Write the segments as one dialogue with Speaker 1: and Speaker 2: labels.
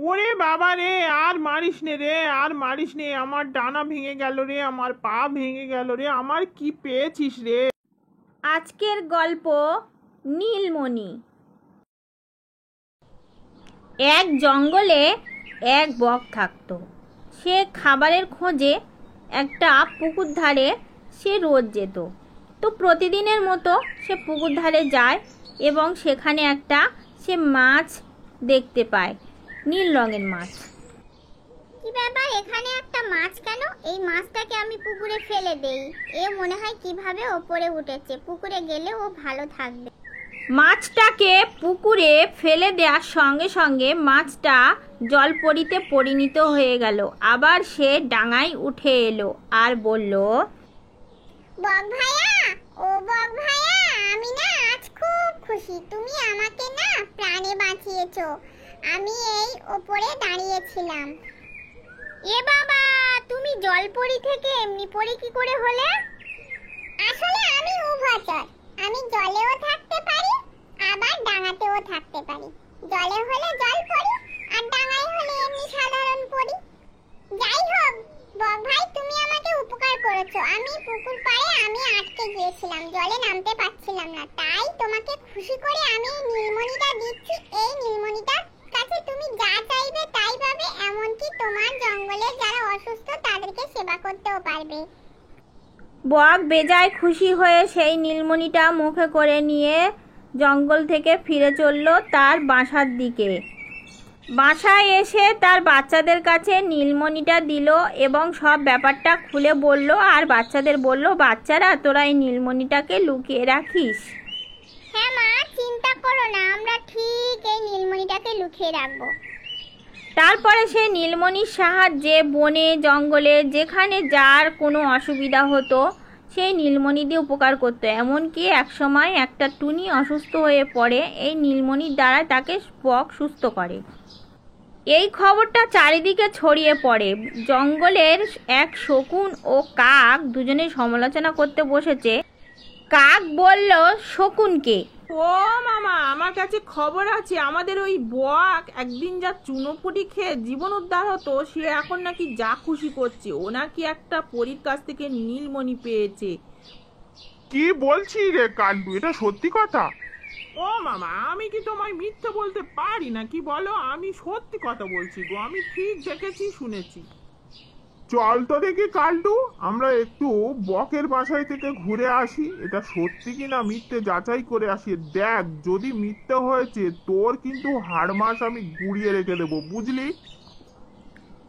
Speaker 1: ওরে বাবা রে, আর মারিস নে রে, আর মারিস নে। আমার ডানা ভেঙে গেল রে, আমার পা ভেঙে গেল রে। আমার কি পেয়েছিস রে?
Speaker 2: আজকের গল্প নীলমণি। এক জঙ্গলে এক বক থাকতো। সে খাবারের খোঁজে একটা পুকুর ধারে সে রোজ যেত। তো প্রতিদিনের মতো সে পুকুর ধারে যায় এবং সেখানে একটা সে মাছ দেখতে পায়, নীল রঙের মাছ।
Speaker 3: কি ব্যাপার, এখানে একটা মাছ কেন? এই মাছটাকে আমি পুকুরে ফেলে দেই। এ মনে হয় কিভাবে ওপরে উঠেছে, পুকুরে গেলে ও ভালো থাকবে।
Speaker 2: মাছটাকে পুকুরে ফেলে দেওয়ার সঙ্গে সঙ্গে মাছটা জলপরীতে পরিণত হয়ে গেল। আবার সে ডাঙায় উঠে এলো আর বলল,
Speaker 3: বক ভাইয়া, ও বক ভাইয়া, আমি না আজ খুব খুশি। তুমি আমাকে না প্রাণে বাঁচিয়েছো। আমি এই ওপরে দাঁড়িয়েছিলাম। এ বাবা, তুমি জলপরি থেকে এমনি পরি কি করে হলে? আসলে আমি উভচর। আমি জলেও থাকতে পারি, আবার ডাঙাতেও থাকতে পারি। জলে হলে জলপরি, আর ডাঙায় হলে এমনি সাধারণ পরি। যাই হোক বক ভাই, তুমি আমাকে উপকার করেছো। আমি পুকুর পাড়ে আমি আটকে গিয়েছিলাম, জলে নামতে পারছিলাম না। তাই তোমাকে খুশি করে আমি এই নীলমণিটা দিচ্ছি। এই নীলমণিটার কাছে তুমি যা চাইবে তাই পাবে, এমনকি তোমার জঙ্গলে যারা অসুস্থ তাদেরকে সেবা করতেও পারবে।
Speaker 2: বক বেজায় খুশি হয়ে সেই নীলমণিটা মুখে করে নিয়ে জঙ্গল থেকে ফিরে চলল তার বাসার দিকে। বাসায় এসে তার বাচ্চাদের কাছে নীলমণিটা দিল এবং সব ব্যাপারটা খুলে বলল, আর বাচ্চাদের বলল, বাচ্চারা তোরা এই নীলমণিটাকে লুকিয়ে রাখিস।
Speaker 3: হ্যাঁ মা, চিন্তা করো না, আমরা ঠিক এই নীলমণিটাকে লুকিয়ে রাখবো।
Speaker 2: তারপরে সে নীলমণির সাহায্যে বনে জঙ্গলে যেখানে যার কোনো অসুবিধা হতো সেই নীলমণি দিয়ে উপকার করতো। এমনকি একসময় একটা টুনি অসুস্থ হয়ে পড়ে, এই নীলমণির দ্বারা তাকে বক সুস্থ করে। এই খবরটা চারিদিকে ছড়িয়ে পড়ে। জঙ্গলের এক শকুন ও কাক দুজনে সমালোচনা করতে বসেছে। কাক বলল শকুনকে,
Speaker 1: ও মামা, আমার কাছে খবর আছে। আমাদের ওই বক একদিন যা চুনোপুটি খেয়ে জীবন উদ্ধার হতো, সে এখন নাকি যা খুশি করছে। ও নাকি একটা পরীর কাছ থেকে নীলমণি পেয়েছে।
Speaker 4: কি বলছিস রে কান্টু, এটা সত্যি কথা?
Speaker 1: ও মামা, আমি কি তোমায় মিথ্যে বলতে পারি না? কি বলো, আমি সত্যি কথা বলছি গো। আমি ঠিক দেখেছি, শুনেছি।
Speaker 4: চল তো দেখি কান্টু, আমরা একটু বকের বাসায় থেকে ঘুরে আসি। এটা সত্যি কিনা মিথ্যে যাচাই করে আসি। দেখ, যদি মিথ্যে হয়েছে তোর কিন্তু হাড় মাস আমি গুড়িয়ে রেখে দেবো, বুঝলি?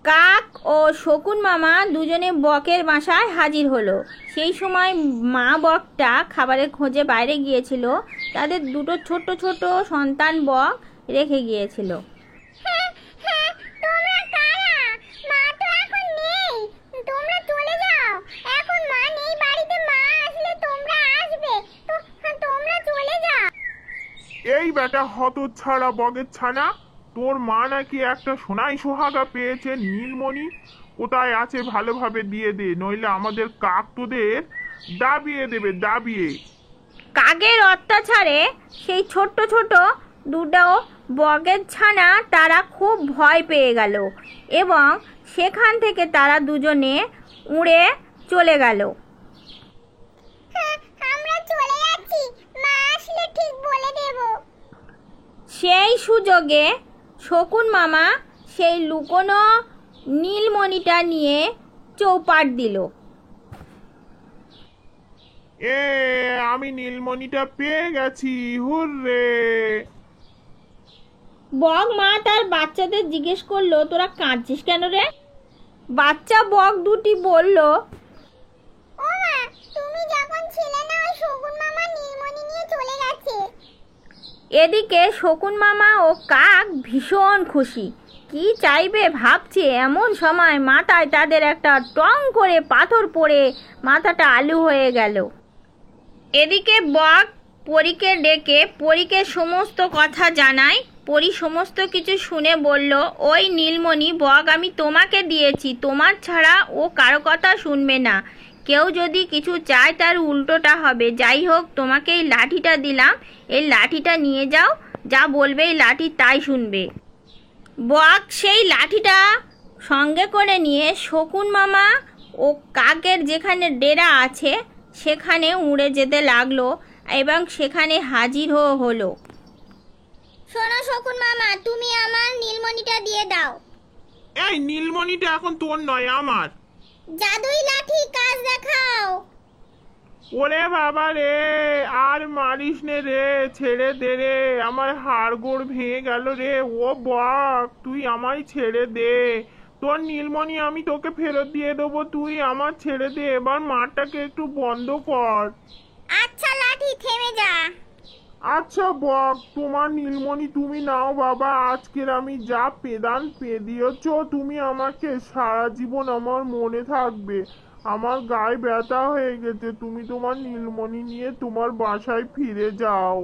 Speaker 2: কাক ও শকুন মামা দুজনে বকের বাসায় হাজির হলো। সেই সময় মা বকটা খাবারের খোঁজে বাইরে গিয়েছিল। তাদের দুটো ছোট ছোট সন্তান বক রেখে গিয়েছিল।
Speaker 3: তোমরা কারা? মা তো এখন নেই, তোমরা চলে যাও। এখন মা নেই বাড়িতে, মা আসলে তোমরা আসবে। তোমরা চলে যাও।
Speaker 4: এই বেটা হতচ্ছাড়া বকের ছানা, তোর মা নাকি একটা সোনাই সোহাগা পেয়েছে নীলমণি। কোথায় আছে ভালোভাবে দিয়ে দে, নইলে আমাদের কাক তোদের দাবিয়ে দেবে, দাবিয়ে।
Speaker 2: কাকের অত্যাচারে সেই ছোট্ট ছোট দুটো বকের ছানা তারা খুব ভয় পেয়ে গেল এবং সেখান থেকে তারা দুজনে উড়ে চলে গেল।
Speaker 3: আমরা চলে যাচ্ছি, মা আসলে ঠিক বলে দেব।
Speaker 2: সেই সুযোগে শকুন মামা সেই লুকোনো নীলমণিটা নিয়ে চৌপাট দিল।
Speaker 4: আমি নীলমণিটা পেয়ে গেছি, হুররে!
Speaker 2: বক মা তার বাচ্চাদের জিজ্ঞেস করলো, তোরা কাঁদছিস কেন রে? বাচ্চা বক দুটি বলল,
Speaker 3: ও মা, তুমি যখন ছিলে না, ওই শকুন মামা নীলমণি নিয়ে চলে গেছে।
Speaker 2: এদিকে শকুন মামা ও কাক ভীষণ খুশি। কি চাইবে ভাবছে, এমন সময় মাথায় তাদের একটা টং করে পাথর পড়ে মাথাটা আলু হয়ে গেল। এদিকে বক পরীকে ডেকে পরীকে সমস্ত কথা জানায়। পরী সমস্ত কিছু শুনে বলল, ওই নীলমণি বক আমি তোমাকে দিয়েছি, তোমার ছাড়া ও কারো কথা শুনবে না। কেউ যদি কিছু চায় তার উল্টোটা হবে। যাই হোক, তোমাকে এই লাঠিটা দিলাম, এই লাঠিটা নিয়ে যাও, যা বলবে এই লাঠি তাই শুনবে। বক সেই লাঠিটা সঙ্গে করে নিয়ে শকুন মামা ও কাকের যেখানে ডেরা আছে সেখানে উড়ে যেতে লাগলো এবং সেখানে হাজির হলো।
Speaker 3: শোনো শকুন মামা, তুমি আমার নীলমণিটা দিয়ে দাও।
Speaker 4: এই নীলমণিটা এখন তোর নয়, আমার।
Speaker 3: জাদুই লাঠি, কাজ দেখাও।
Speaker 4: ওরে বাবা রে, আর মারিস নে রে, ছেড়ে দে রে, আমার হাড়গোড় ভেঙে গেল রে। ও বক, তুই আমায় ছেড়ে দে, তোর নীলমণি আমি তোকে ফেরত দিয়ে দেবো, তুই আমার ছেড়ে দে, এবার মারটাকে একটু বন্ধ কর।
Speaker 3: আচ্ছা লাঠি, থেমে যা।
Speaker 4: আচ্ছা বক, তোমার নীলমণি তুমি নাও বাবা, আজকের আমি যা পেদান পেদিয়েছ তুমি আমাকে, সারা জীবন আমার মনে থাকবে। আমার গায়ে ব্যথা হয়ে গেছে, তুমি তোমার নীলমণি নিয়ে তোমার বাসায় ফিরে যাও।